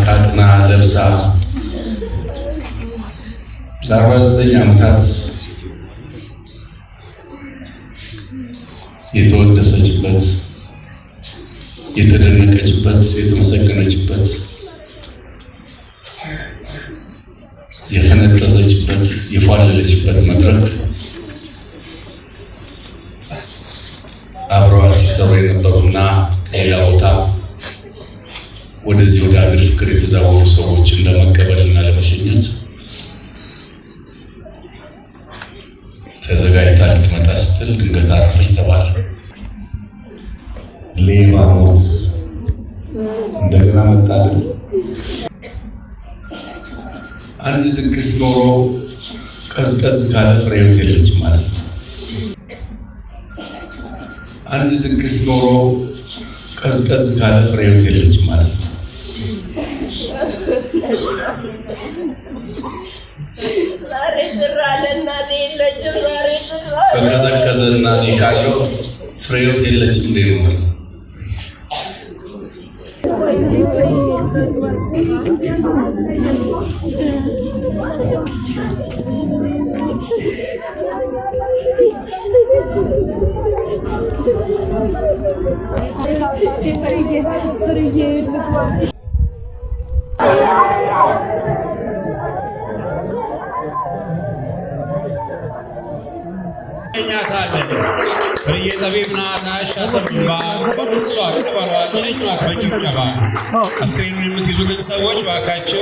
ታጥና ለብሳ ለ49 ዓመታት የተወደሰችበት፣ የተደነቀችበት፣ የተመሰገነችበት፣ የፈነጠዘችበት፣ የፏለለችበት መድረክ አብረዋት ሲሰሩ የነበሩና ሌላ ቦታ ወደዚህ ወደ ሀገር ፍቅር የተዛወሩ ሰዎችን ለመቀበልና ለመሸኘት ተዘጋጅታ ልትመጣ ስትል ድንገት አረፈች ተባለ። ሌባ ሞት እንደገና መጣልን። አንድ ድግስ ኖሮ ቀዝቀዝ ካለ ፍሬ ሕይወት የለችም ማለት ነው። አንድ ድግስ ኖሮ ቀዝቀዝ ካለ ፍሬ ሕይወት የለችም ማለት ነው። ከቀዘቀዘ እናቴ ካለው ፍሬ ሕይወት የለችም እንዴ ነው ማለት ነው። ጠቢብ ናት አሻተባ እሷ ቅበሯት ልጇት በጭብጨባ አስክሬኑን የምትይዙልን ሰዎች እባካችሁ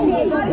Thank you.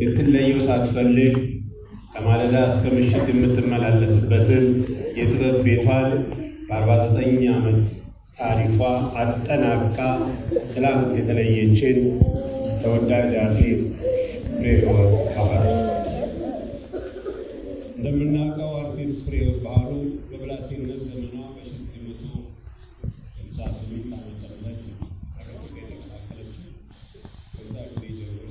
የትለየው ሳትፈልግ ከማለዳ እስከ ምሽት የምትመላለስበትን የጥበብ ቤቷን በ49 ዓመት ታሪኳ አጠናቃ ትላንት የተለየችን ተወዳጅ አርቲስት ፍሬሕይወት ባህሩ። እንደምናውቀው አርቲስት ፍሬሕይወት ባህሩ በብላቴንነት ዘመኗ በ1968 ዓመተ ምህረት አገር የተቀላቀለችው ከዛ ጊዜ ጀምሮ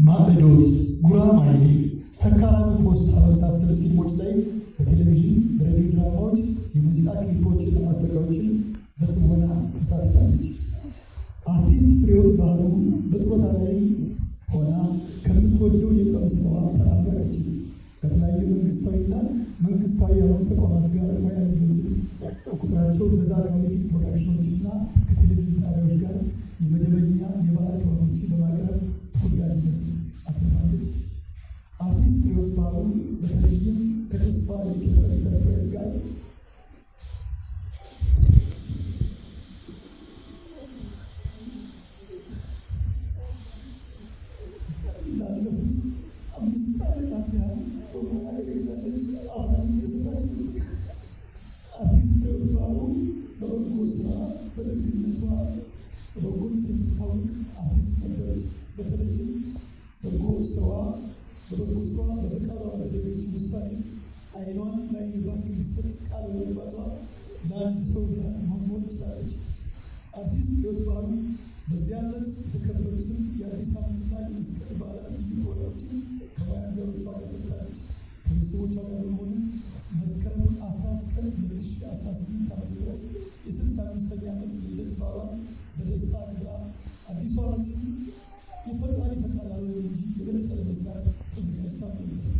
ማዕዶት፣ ጉራማይሌ፣ ሰካራሚ ፖስታ በመሳሰሉ ፊልሞች ላይ በቴሌቪዥን በሬዲዮ ድራማዎች የሙዚቃ ክሊፖችን ማስታወቂያዎችን በትወና ተሳትፋለች። አርቲስት ፍሬሕይወት ባህሩ በጡረታ ላይ ሆና ከምትወደው የጥበብ ስራዋ ተናገረች። ከተለያዩ መንግስታዊና መንግስታዊ ያልሆኑ ተቋማት ጋር ሙያ ቁጥራቸው በዛ ካሉ ፕሮዳክሽኖችና ከቴሌቪዥን ጣቢያዎች ጋር የመደበኛ የባህል ፕሮግራሞችን በማቅረብ ተወዳጅነት አትርፋለች። አርቲስት ፍሬሕይወት ባህሩ በተለይም ከተስፋ ኢንተርፕራይዝ ጋር አርቲስት ፍሬሕይወት ባህሩ በዚህ ዓመት የተከበሩትን የአዲስ ዓመትና የመስቀል በዓላት ፕሮግራሞችን ከባለ አገሮቿ ጋር ሰርታለች። ከቤተሰቦቿ ጋር በመሆኑ መስከረም 14 ቀን 2018 ዓ.ም የ65ኛ ዓመት የልደት በዓሏን በደስታ አክብራ አዲሱ ዓመትን የፈጣሪ ፈቃድ አልሆነ እንጂ የበለጠ ለመስራት ተዘጋጅታ ነበር።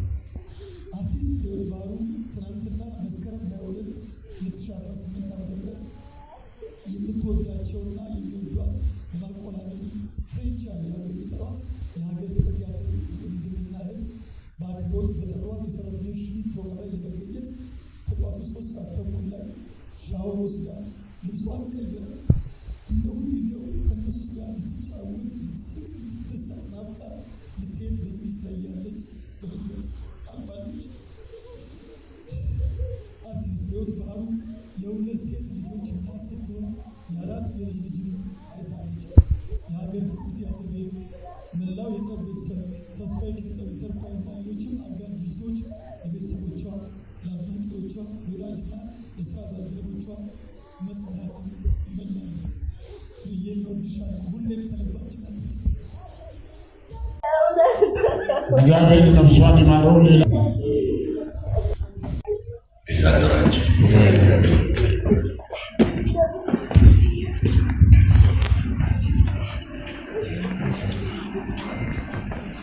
አርቲስት ፍሬሕይወት ባህሩ ትናንትና መስከረም 22 2018 ዓ.ም የምትወዳቸውና የሚወዷት በማቆላለጥ ፍሬቻ ያሉ የሚጠሯት የሀገር ፍቅር ቲያትር ወንድምና እህት በአክብሮት በጠሯት የሰራተኞች ፕሮግራም ላይ ለመገኘት ከጠዋቱ 3 ሰዓት ተኩል ላይ ሻወር ወስዳ ልብሷን ቀይራ እንደ ሁልጊዜው ከነሱ ጋር ልትጫወት ልትስቅ ልትደሰት ናፍቃ ልትሄድ በዝግጅት ላይ ያለች በድንገት አርፋለች። አርቲስት ፍሬሕይወት ባህሩ የሁለት ሴት ልጆች እናት ስትሆን የአራት የልጅ ልጅ አይታለች። የሀገር ፍቅር ቲያትር ቤት መላው የጥበብ ቤተሰብ ተስፋ የኪነጥበብ ኢንተርፕራይዝ እና ሌሎችም አጋር ድርጅቶች ለቤተሰቦቿ፣ ለአድናቂዎቿ፣ ለወላጅና ለስራ ባልደረቦቿ መጽናናትን ይመኛሉ። ፍሬዬ እንወድሻለን፣ ሁሌም ከልባችን አለ። እግዚአብሔር ነፍሷን ይማረው። ሌላ ያደራቸው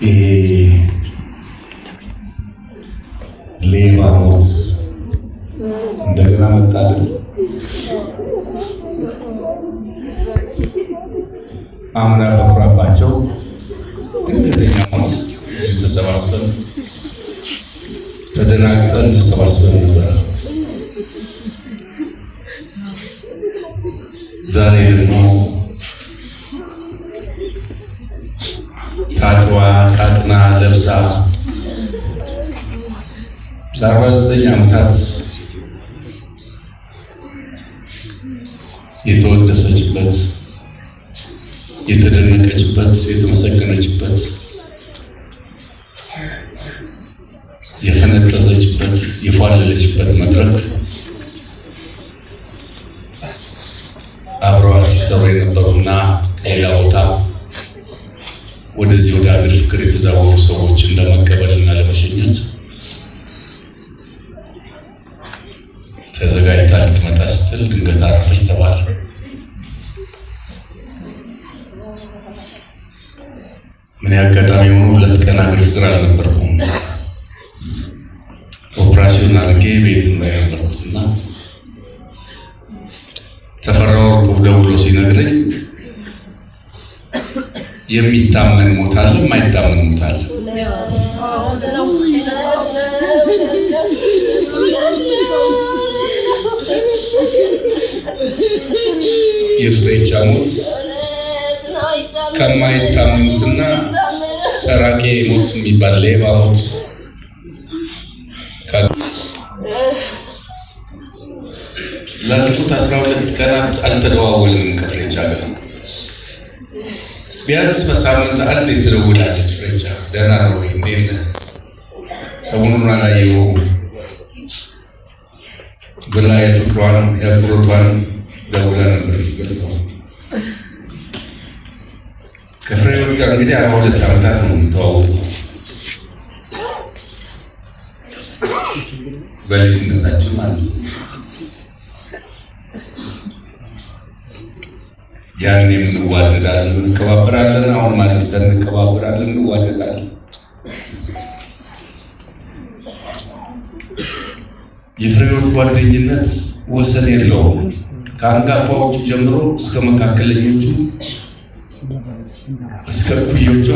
ይሄ ሌባ ሞት እንደገና መጣልን። አምና በኩራባቸው ድንገተኛ ሞት ተሰባስበን ተደናግጠን ተሰባስበን ነበር። ዛሬ ደግሞ ታጥባ ታጥና ለብሳ ለ49 ዓመታት የተወደሰችበት፣ የተደነቀችበት፣ የተመሰገነችበት፣ የፈነጠዘችበት፣ የፏለለችበት መድረክ አብረዋት ሲሰሩ የነበሩና ከሌላ ቦታ ወደዚህ ወደ ሀገር ፍቅር የተዛወሩ ሰዎችን ለመቀበልና ለመሸኘት ተዘጋጅታ ልትመጣ ስትል ድንገት አረፈች ተባለ። ምን ያጋጣሚ ሆኖ 2 ቀን ሀገር ፍቅር አልነበርኩም። ኦፕራሲዮን አድርጌ ቤት ነው የነበርኩትና ተፈራ ወርቁ ደውሎ ሲነግረኝ የሚታመን ሞት አለ፣ የማይታመን ሞት አለ። የፍሬቻ ሞት ከማይታመኑትና ሰራቄ ሞት የሚባል ሌባ ሞት ላለፉት 12 ቀናት አልተደዋወልንም ከፍሬቻ ጋር። ቢያንስ በሳምንት አንድ የተደውላለች ፍሬቻ ደህና ነው ወይ እንዴት ነህ ሰሞኑን አላየሁም ብላ የፍቅሯን የአክብሮቷን ደውላ ነበር የምትገልጸው። ከፍሬሕይወት ጋር እንግዲህ 42 ዓመታት ነው የምንተዋወቀው። በልጅነታችን ማለት ነው። ያን እንዋደዳለን፣ እንከባበራለን። አሁን ማለት እንከባበራለን፣ እንዋደዳለን። የፍሬህይወት ጓደኝነት ወሰን የለውም። ከአንጋፋዎቹ ጀምሮ እስከ መካከለኞቹ እስከ እኩዮቿ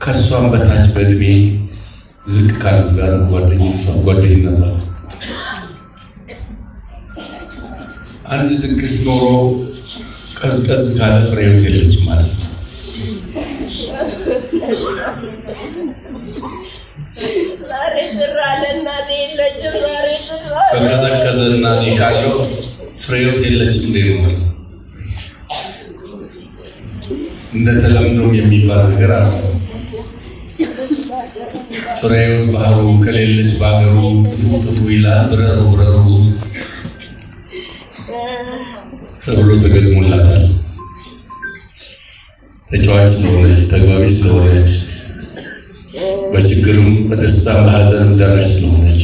ከሷም በታች በእድሜ ዝቅ ካሉት ጋር ጓደኝነቷ አንድ ድግስ ኖሮ ቀዝቀዝ ካለ ፍሬህይወት የለችም ማለት ነው። ከቀዘቀዘና እኔ ካለው ፍሬህይወት የለችም እንዴ ማለት ነው። እንደተለምዶም የሚባል ነገር አለ። ፍሬህይወት ባህሩ ከሌለች በሀገሩ ጥፉ ጥፉ ይላል ብረሩ ብረሩ ተብሎ ተገጥሞላታል። ተጫዋች ስለሆነች፣ ተግባቢ ስለሆነች፣ በችግርም በደስታም በሀዘንም ደራሽ ስለሆነች፣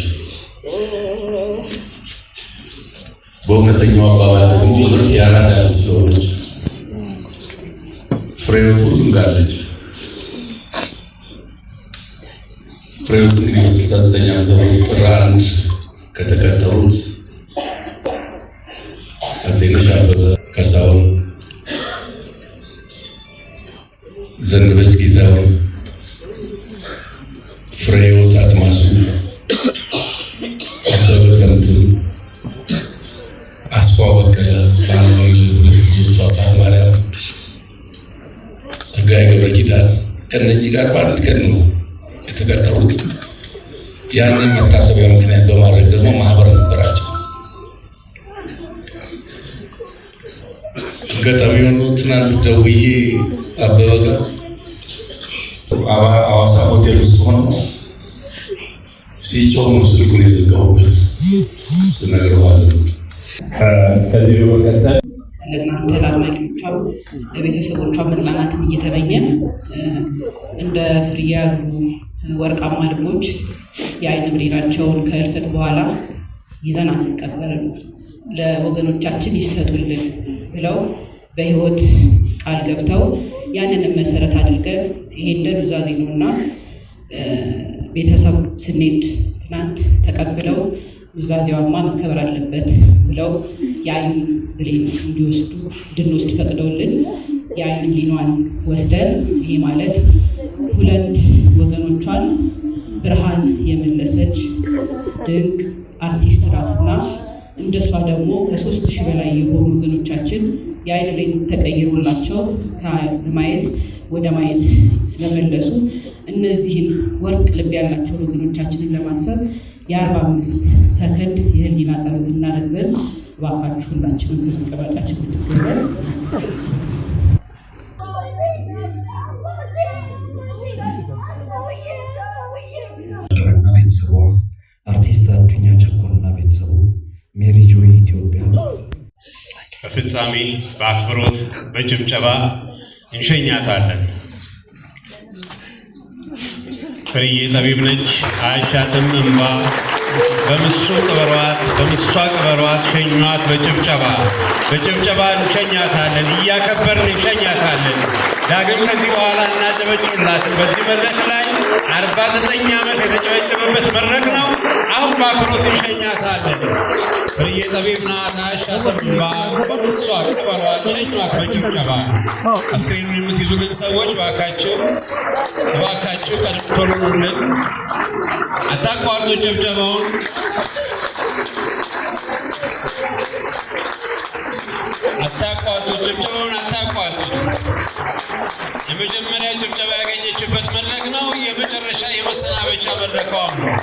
በእውነተኛው አባባል ደግሞ ምርጥ ያራዳ ስለሆነች ፍሬህይወት ሁሉም ጋር አለች። ፍሬህይወት እንግዲህ በ69 ዓመተ ምህረት ጥር 1 ከተቀጠሩት አዜነሽ አበበ፣ ካሳሁን ዘነበች፣ ጌታሁን፣ ፍሬህይወት አድማሱ፣ አበበ ከምትም፣ አስፋው በቀለ፣ ባለሙሉ ሁለት ልጆቿ አባት ማርያም፣ ጸጋዬ ገብረ ኪዳን ከነዚህ ጋር በአንድ ቀን ነው የተቀጠሩት። ያንን መታሰቢያ ምክንያት በማድረግ ደግሞ ማህበር ነበራቸው። አጋጣሚ ሆኖ ትናንት ደውዬ አበበ ጋር ሐዋሳ ሆቴል ውስጥ ሆኖ ሲጮህ ነው ስልኩን የዘጋሁበት ስነግረው አዘንኩ። ከዚህ በመቀጠል ለእናንተ ለአድናቂዎቿ ለቤተሰቦቿ መጽናናትን እየተመኘን እንደ ፍሬ ያሉ ወርቃማ ልቦች የዓይን ብሌናቸውን ከእልፈት በኋላ ይዘን አንቀበርም፣ ለወገኖቻችን ይሰጡልን ብለው በሕይወት ቃል ገብተው ያንንም መሰረት አድርገን ይሄን ኑዛዜ ነውና ቤተሰብ ስንሄድ ትናንት ተቀብለው ኑዛዜዋማ መከበር አለበት ብለው የዓይን ብሌን እንድንወስድ ፈቅደውልን የዓይን ብሌኗን ወስደን ይሄ ማለት ሁለት ወገኖቿን ብርሃን የመለሰች ድንቅ አርቲስት ናትና እንደሷ ደግሞ ከ3000 በላይ የሆኑ ወገኖቻችን የዓይን ብሌን ተቀይሮላቸው ከማየት ወደ ማየት ስለመለሱ እነዚህን ወርቅ ልብ ያላቸውን ወገኖቻችንን ለማሰብ የ45 ሰከንድ የህሊና ጸሎት እናደርግ ዘንድ እባካችሁ ሁላችንም ከመቀመጫችን እንድትገበል። ቤተሰቧ አርቲስት አዱኛ ቸኮልና ቤተሰቡ ሜሪ ጆይ ኢትዮጵያ በፍጻሜ በአክብሮት በጭብጨባ እንሸኛታለን። ፍሬዬ ጠቢብ ነች አያሻትም እንባ፣ በምሷ ቅበሯት ሸኟት በጭብጨባ እንሸኛታለን። እያከበርን እንሸኛታለን። ዳግም ከዚህ በኋላ እናጨበጭብላትን። በዚህ መድረክ ላይ 49 ዓመት የተጨበጨበበት መድረክ ነው። አሁን በአክብሮት እንሸኛታለን። ፍሬዬ ጠቢብ ናት አያሻትም እንባ፣ በምሷ ቅበሯት ሸኟት በጭብጨባ። አስክሬኑን የምትይዙልን ሰዎች እባካችሁ ቀደም ቶሎ ኑልን። አታቋርጡ ጭብጨባውን። አታቋርጡት። የመጀመሪያ ጭብጨባ ያገኘችበት መድረክ ነው። የመጨረሻ የመሰናበቻ መድረኳም ነው።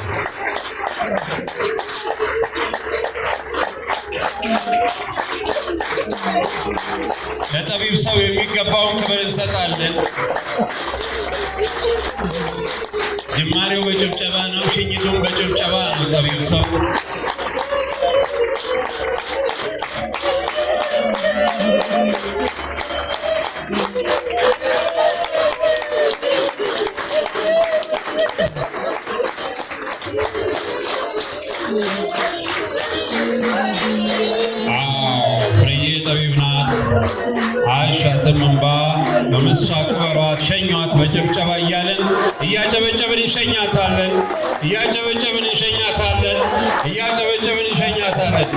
ለጠቢብ ሰው የሚገባውን ክብር እንሰጣለን። ጅማሬው በጭብጨባ ነው፣ ሽኝቱም በጭብጨባ ነው። ጠቢብ ሰው ጠቢብ ናት። አያሻትም እንባ በምሷ ቅበሯት፣ ሸኟት በጭብጨባ እያለን እያጨበጨብን እንሸኛታለን። እያጨበጨብን እንሸኛታለን። እያጨበጨብን እንሸኛታለን።